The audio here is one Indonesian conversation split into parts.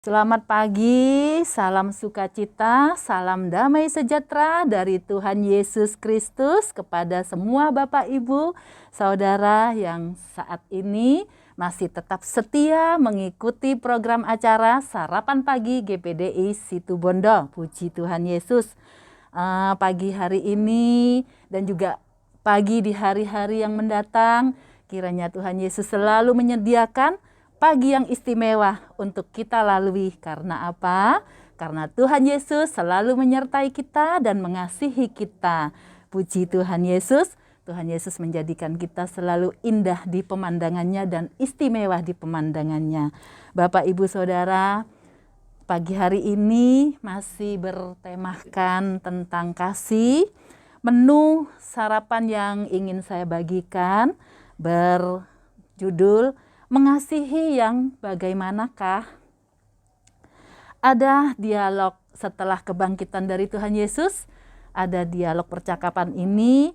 Selamat pagi, salam sukacita, salam damai sejahtera dari Tuhan Yesus Kristus kepada semua Bapak Ibu, Saudara yang saat ini masih tetap setia mengikuti program acara Sarapan Pagi GPDI Situbondo. Puji Tuhan Yesus. Pagi hari ini dan juga pagi di hari-hari yang mendatang, kiranya Tuhan Yesus selalu menyediakan pagi yang istimewa untuk kita lalui. Karena apa? Karena Tuhan Yesus selalu menyertai kita dan mengasihi kita. Puji Tuhan Yesus. Tuhan Yesus menjadikan kita selalu indah di pemandangannya dan istimewa di pemandangannya. Bapak, Ibu, Saudara, pagi hari ini masih bertemakan tentang kasih. Menu sarapan yang ingin saya bagikan berjudul Mengasihi yang bagaimanakah? Ada dialog setelah kebangkitan dari Tuhan Yesus, ada dialog percakapan ini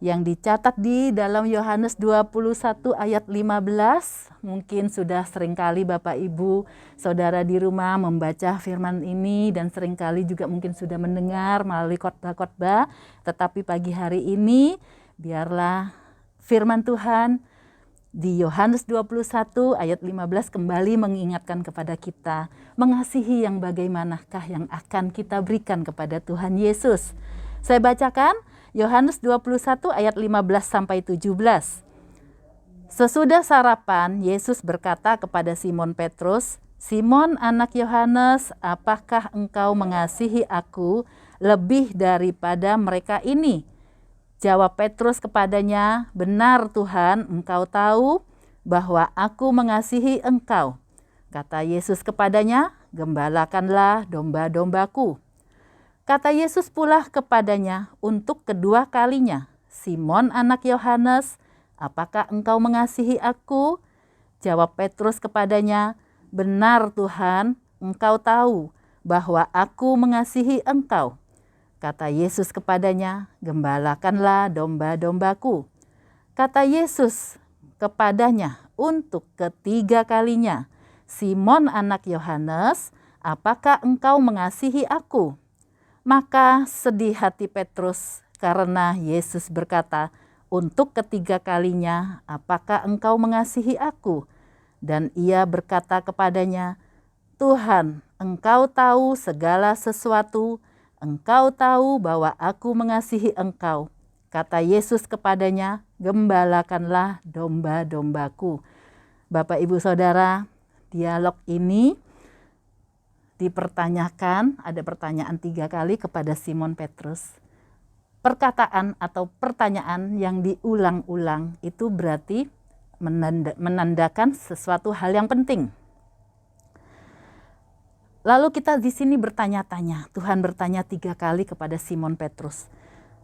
yang dicatat di dalam Yohanes 21 ayat 15. Mungkin sudah seringkali Bapak Ibu, Saudara di rumah membaca firman ini dan seringkali juga mungkin sudah mendengar melalui khotbah-khotbah. Tetapi pagi hari ini biarlah firman Tuhan di Yohanes 21 ayat 15 kembali mengingatkan kepada kita, mengasihi yang bagaimanakah yang akan kita berikan kepada Tuhan Yesus. Saya bacakan Yohanes 21 ayat 15 sampai 17. Sesudah sarapan, Yesus berkata kepada Simon Petrus, "Simon anak Yohanes, apakah engkau mengasihi aku lebih daripada mereka ini?" Jawab Petrus kepadanya, "Benar Tuhan, engkau tahu bahwa aku mengasihi engkau." Kata Yesus kepadanya, "Gembalakanlah domba-dombaku." Kata Yesus pula kepadanya untuk kedua kalinya, "Simon anak Yohanes, apakah engkau mengasihi aku?" Jawab Petrus kepadanya, "Benar Tuhan, engkau tahu bahwa aku mengasihi engkau." Kata Yesus kepadanya, "Gembalakanlah domba-dombaku." Kata Yesus kepadanya untuk ketiga kalinya, "Simon anak Yohanes, apakah engkau mengasihi aku?" Maka sedih hati Petrus karena Yesus berkata, "Untuk ketiga kalinya, apakah engkau mengasihi aku?" Dan ia berkata kepadanya, "Tuhan, engkau tahu segala sesuatu. Engkau tahu bahwa aku mengasihi engkau." Kata Yesus kepadanya, "Gembalakanlah domba-dombaku." Bapak, Ibu, Saudara, dialog ini dipertanyakan, ada pertanyaan 3 kali kepada Simon Petrus. Perkataan atau pertanyaan yang diulang-ulang itu berarti menandakan sesuatu hal yang penting. Lalu kita di sini bertanya-tanya, Tuhan bertanya 3 kali kepada Simon Petrus.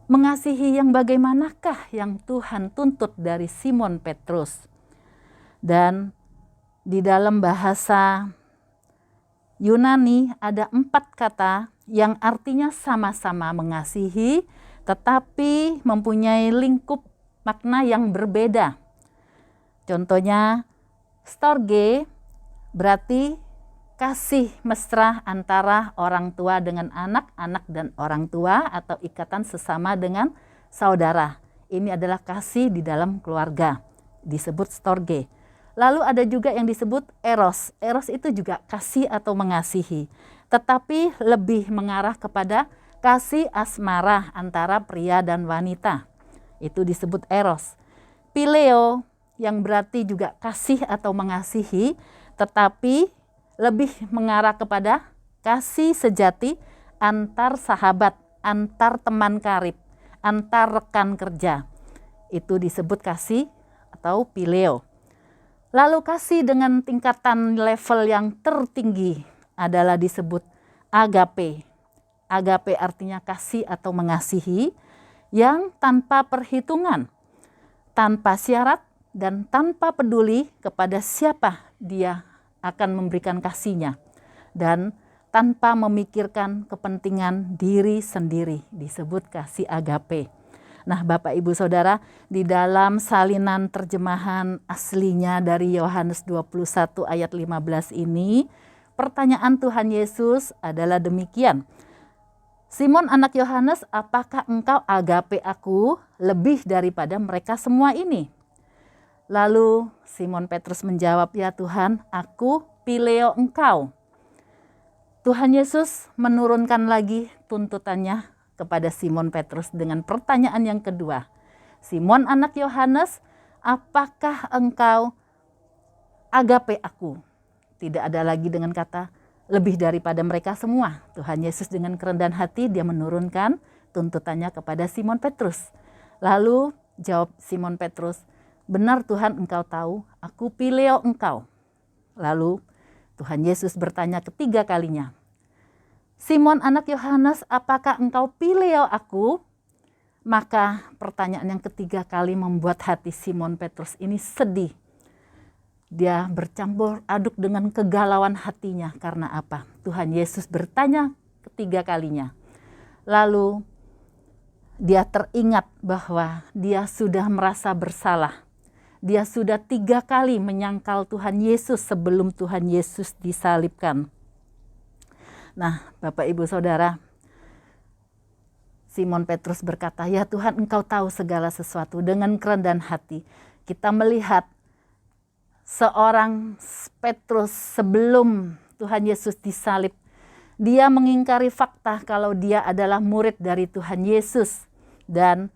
Mengasihi yang bagaimanakah yang Tuhan tuntut dari Simon Petrus? Dan di dalam bahasa Yunani ada 4 kata yang artinya sama-sama mengasihi, tetapi mempunyai lingkup makna yang berbeda. Contohnya, storge berarti kasih mesra antara orang tua dengan anak, anak dan orang tua, atau ikatan sesama dengan saudara. Ini adalah kasih di dalam keluarga, disebut storge. Lalu ada juga yang disebut eros. Eros itu juga kasih atau mengasihi, tetapi lebih mengarah kepada kasih asmara antara pria dan wanita. Itu disebut eros. Phileo yang berarti juga kasih atau mengasihi, tetapi lebih mengarah kepada kasih sejati antar sahabat, antar teman karib, antar rekan kerja. Itu disebut kasih atau phileo. Lalu kasih dengan tingkatan level yang tertinggi adalah disebut agape. Agape artinya kasih atau mengasihi yang tanpa perhitungan, tanpa syarat, dan tanpa peduli kepada siapa dia akan memberikan kasihnya, dan tanpa memikirkan kepentingan diri sendiri, disebut kasih agape. Nah, Bapak, Ibu, Saudara, di dalam salinan terjemahan aslinya dari Yohanes 21 ayat 15 ini pertanyaan Tuhan Yesus adalah demikian. Simon anak Yohanes, apakah engkau agape aku lebih daripada mereka semua ini? Lalu Simon Petrus menjawab, ya Tuhan, aku pileo engkau. Tuhan Yesus menurunkan lagi tuntutannya kepada Simon Petrus dengan pertanyaan yang kedua. Simon anak Yohanes, apakah engkau agape aku? Tidak ada lagi dengan kata lebih daripada mereka semua. Tuhan Yesus dengan kerendahan hati dia menurunkan tuntutannya kepada Simon Petrus. Lalu jawab Simon Petrus, benar Tuhan, engkau tahu aku pileo engkau. Lalu Tuhan Yesus bertanya ketiga kalinya, Simon anak Yohanes, apakah engkau pileo aku? Maka pertanyaan yang ketiga kali membuat hati Simon Petrus ini sedih. Dia bercampur aduk dengan kegalauan hatinya. Karena apa? Tuhan Yesus bertanya ketiga kalinya. Lalu dia teringat bahwa dia sudah merasa bersalah. Dia sudah 3 kali menyangkal Tuhan Yesus sebelum Tuhan Yesus disalibkan. Nah, Bapak Ibu Saudara, Simon Petrus berkata, ya Tuhan, engkau tahu segala sesuatu. Dengan kerendahan hati kita melihat seorang Petrus sebelum Tuhan Yesus disalib. Dia mengingkari fakta kalau dia adalah murid dari Tuhan Yesus. Dan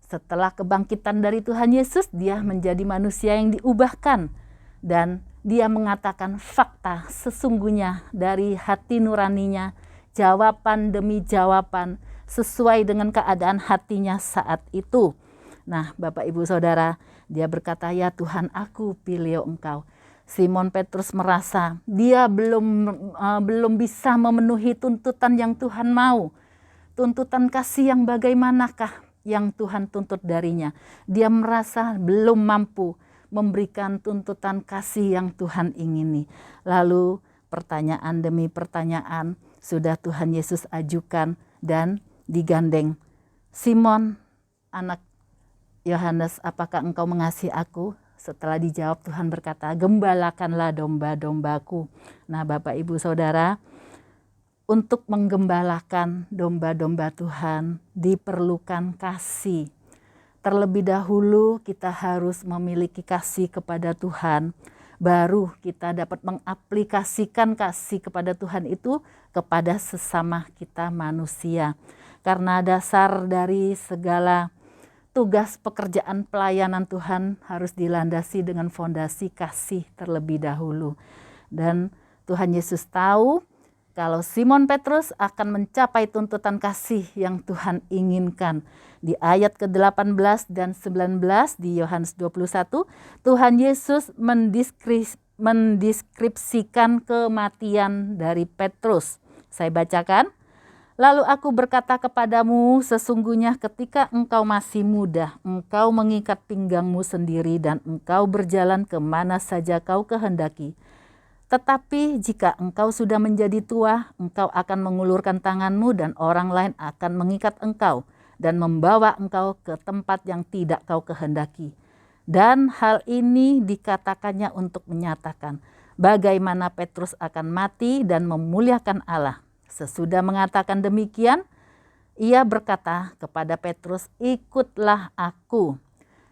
setelah kebangkitan dari Tuhan Yesus, dia menjadi manusia yang diubahkan. Dan dia mengatakan fakta sesungguhnya dari hati nuraninya, jawaban demi jawaban, sesuai dengan keadaan hatinya saat itu. Nah, Bapak Ibu Saudara, dia berkata, ya Tuhan, aku pilih engkau. Simon Petrus merasa dia belum bisa memenuhi tuntutan yang Tuhan mau. Tuntutan kasih yang bagaimanakah yang Tuhan tuntut darinya. Dia merasa belum mampu memberikan tuntutan kasih yang Tuhan ingini. Lalu pertanyaan demi pertanyaan sudah Tuhan Yesus ajukan dan digandeng. Simon anak Yohanes, apakah engkau mengasihi aku? Setelah dijawab, Tuhan berkata, gembalakanlah domba-dombaku. Nah, Bapak Ibu Saudara, untuk menggembalakan domba-domba Tuhan diperlukan kasih. Terlebih dahulu kita harus memiliki kasih kepada Tuhan. Baru kita dapat mengaplikasikan kasih kepada Tuhan itu kepada sesama kita manusia. Karena dasar dari segala tugas pekerjaan pelayanan Tuhan harus dilandasi dengan fondasi kasih terlebih dahulu. Dan Tuhan Yesus tahu kalau Simon Petrus akan mencapai tuntutan kasih yang Tuhan inginkan. Di ayat ke-18 dan 19 di Yohanes 21, Tuhan Yesus mendeskripsikan kematian dari Petrus. Saya bacakan. Lalu aku berkata kepadamu, sesungguhnya ketika engkau masih muda, engkau mengikat pinggangmu sendiri dan engkau berjalan kemana saja kau kehendaki. Tetapi jika engkau sudah menjadi tua, engkau akan mengulurkan tanganmu dan orang lain akan mengikat engkau dan membawa engkau ke tempat yang tidak kau kehendaki. Dan hal ini dikatakannya untuk menyatakan bagaimana Petrus akan mati dan memuliakan Allah. Sesudah mengatakan demikian, ia berkata kepada Petrus, ikutlah aku.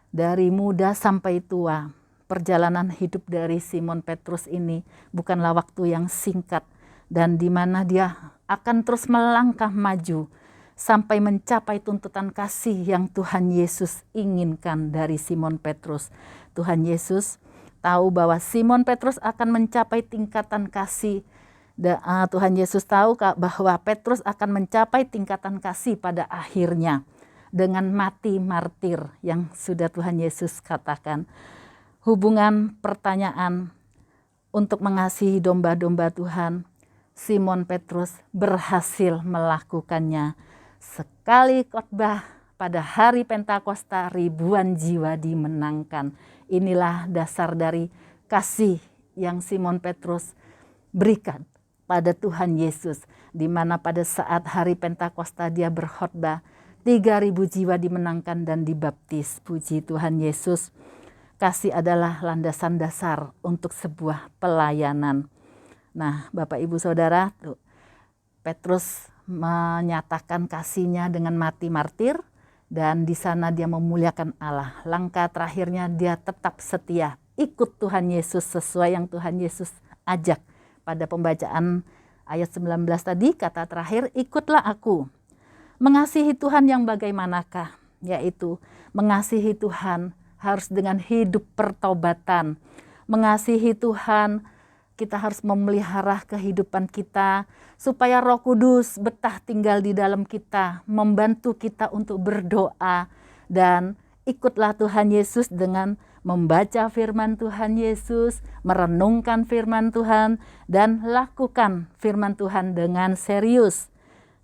Dari muda sampai tua, perjalanan hidup dari Simon Petrus ini bukanlah waktu yang singkat dan di mana dia akan terus melangkah maju sampai mencapai tuntutan kasih yang Tuhan Yesus inginkan dari Simon Petrus. Tuhan Yesus tahu bahwa Simon Petrus akan mencapai tingkatan kasih. Tuhan Yesus tahu bahwa Petrus akan mencapai tingkatan kasih pada akhirnya dengan mati martir yang sudah Tuhan Yesus katakan. Hubungan pertanyaan untuk mengasihi domba-domba Tuhan, Simon Petrus berhasil melakukannya. Sekali khotbah pada hari Pentakosta, ribuan jiwa dimenangkan. Inilah dasar dari kasih yang Simon Petrus berikan pada Tuhan Yesus, di mana pada saat hari Pentakosta dia berkhotbah, 3.000 jiwa dimenangkan dan dibaptis. Puji Tuhan Yesus. Kasih adalah landasan dasar untuk sebuah pelayanan. Nah, Bapak Ibu Saudara, tuh Petrus menyatakan kasihnya dengan mati martir, dan di sana dia memuliakan Allah. Langkah terakhirnya dia tetap setia, ikut Tuhan Yesus sesuai yang Tuhan Yesus ajak. Pada pembacaan ayat 19 tadi, kata terakhir, ikutlah aku. Mengasihi Tuhan yang bagaimanakah? Yaitu mengasihi Tuhan harus dengan hidup pertobatan. Mengasihi Tuhan, kita harus memelihara kehidupan kita supaya Roh Kudus betah tinggal di dalam kita, membantu kita untuk berdoa, dan ikutlah Tuhan Yesus dengan membaca firman Tuhan Yesus, merenungkan firman Tuhan, dan lakukan firman Tuhan dengan serius.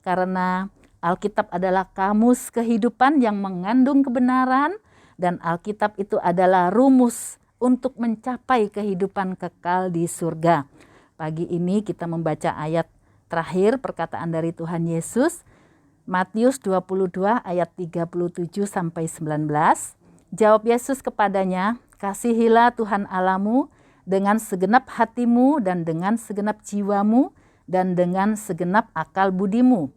Karena Alkitab adalah kamus kehidupan yang mengandung kebenaran, dan Alkitab itu adalah rumus untuk mencapai kehidupan kekal di surga. Pagi ini kita membaca ayat terakhir perkataan dari Tuhan Yesus, Matius 22 ayat 37 sampai 19. Jawab Yesus kepadanya, kasihilah Tuhan Allahmu dengan segenap hatimu dan dengan segenap jiwamu dan dengan segenap akal budimu.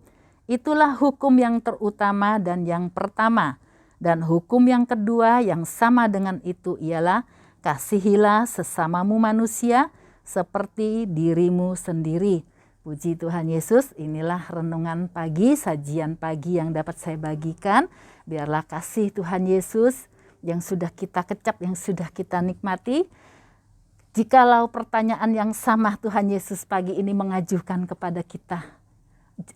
Itulah hukum yang terutama dan yang pertama. Dan hukum yang kedua yang sama dengan itu ialah kasihilah sesamamu manusia seperti dirimu sendiri. Puji Tuhan Yesus, inilah renungan pagi, sajian pagi yang dapat saya bagikan. Biarlah kasih Tuhan Yesus yang sudah kita kecap, yang sudah kita nikmati. Jikalau pertanyaan yang sama Tuhan Yesus pagi ini mengajukan kepada kita,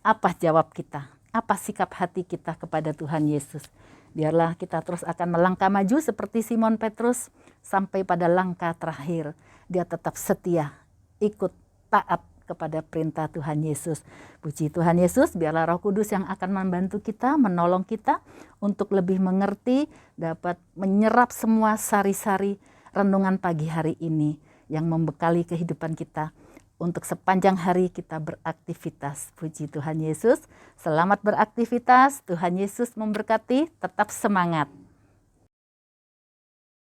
apa jawab kita? Apa sikap hati kita kepada Tuhan Yesus? Biarlah kita terus akan melangkah maju seperti Simon Petrus sampai pada langkah terakhir. Dia tetap setia, ikut taat kepada perintah Tuhan Yesus. Puji Tuhan Yesus, biarlah Roh Kudus yang akan membantu kita, menolong kita untuk lebih mengerti, dapat menyerap semua sari-sari renungan pagi hari ini yang membekali kehidupan kita. Untuk sepanjang hari kita beraktivitas. Puji Tuhan Yesus. Selamat beraktivitas. Tuhan Yesus memberkati. Tetap semangat.